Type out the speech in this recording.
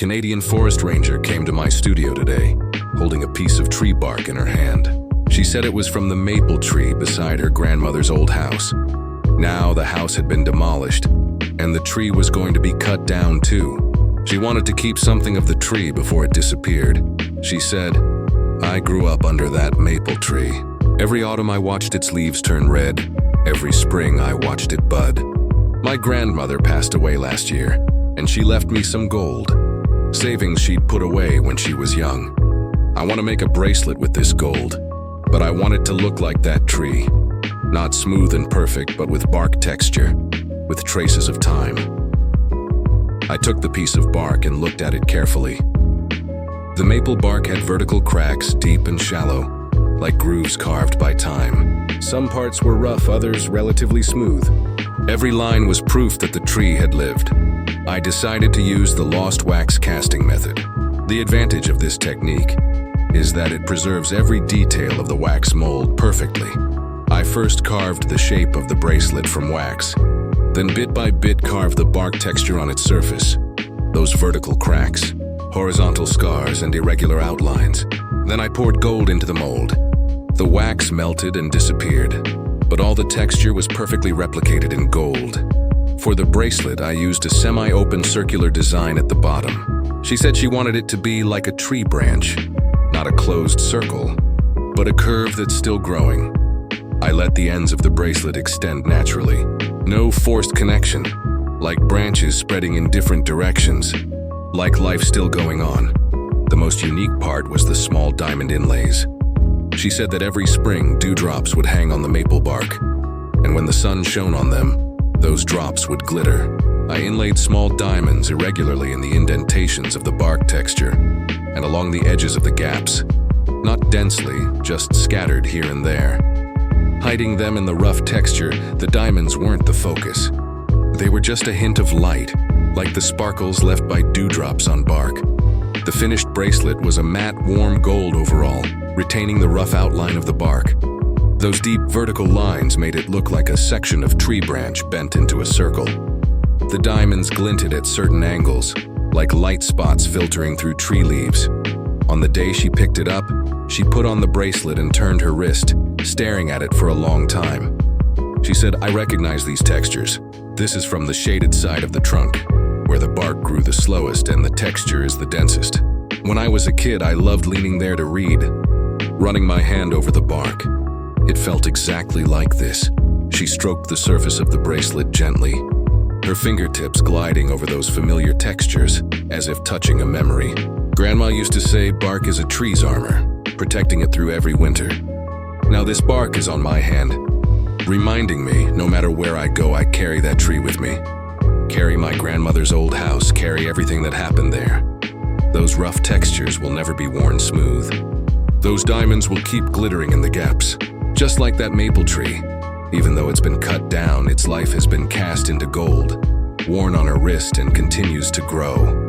Canadian forest ranger came to my studio today, holding a piece of tree bark in her hand. She said it was from the maple tree beside her grandmother's old house. Now the house had been demolished, and the tree was going to be cut down too. She wanted to keep something of the tree before it disappeared. She said, "I grew up under that maple tree. Every autumn I watched its leaves turn red. Every spring I watched it bud. My grandmother passed away last year, and she left me some gold, savings she'd put away when she was young. I want to make a bracelet with this gold, but I want it to look like that tree. Not smooth and perfect, but with bark texture, with traces of time." I took the piece of bark and looked at it carefully. The maple bark had vertical cracks, deep and shallow, like grooves carved by time. Some parts were rough, others relatively smooth. Every line was proof that the tree had lived. I decided to use the lost wax casting method. The advantage of this technique is that it preserves every detail of the wax mold perfectly. I first carved the shape of the bracelet from wax, then bit by bit carved the bark texture on its surface. Those vertical cracks, horizontal scars, and irregular outlines. Then I poured gold into the mold. The wax melted and disappeared, but all the texture was perfectly replicated in gold. For the bracelet, I used a semi-open circular design at the bottom. She said she wanted it to be like a tree branch, not a closed circle, but a curve that's still growing. I let the ends of the bracelet extend naturally. No forced connection, like branches spreading in different directions, like life still going on. The most unique part was the small diamond inlays. She said that every spring, dewdrops would hang on the maple bark, and when the sun shone on them, those drops would glitter. I inlaid small diamonds irregularly in the indentations of the bark texture and along the edges of the gaps, not densely, just scattered here and there. Hiding them in the rough texture, the diamonds weren't the focus. They were just a hint of light, like the sparkles left by dewdrops on bark. The finished bracelet was a matte, warm gold overall, retaining the rough outline of the bark. Those deep vertical lines made it look like a section of tree branch bent into a circle. The diamonds glinted at certain angles, like light spots filtering through tree leaves. On the day she picked it up, she put on the bracelet and turned her wrist, staring at it for a long time. She said, "I recognize these textures. This is from the shaded side of the trunk, where the bark grew the slowest and the texture is the densest. When I was a kid, I loved leaning there to read, running my hand over the bark. It felt exactly like this." She stroked the surface of the bracelet gently, her fingertips gliding over those familiar textures, as if touching a memory. Grandma used to say bark is a tree's armor, protecting it through every winter. Now this bark is on my hand, reminding me no matter where I go, I carry that tree with me. Carry my grandmother's old house, carry everything that happened there. Those rough textures will never be worn smooth. Those diamonds will keep glittering in the gaps, just like that maple tree. Even though it's been cut down, its life has been cast into gold, worn on her wrist and continues to grow.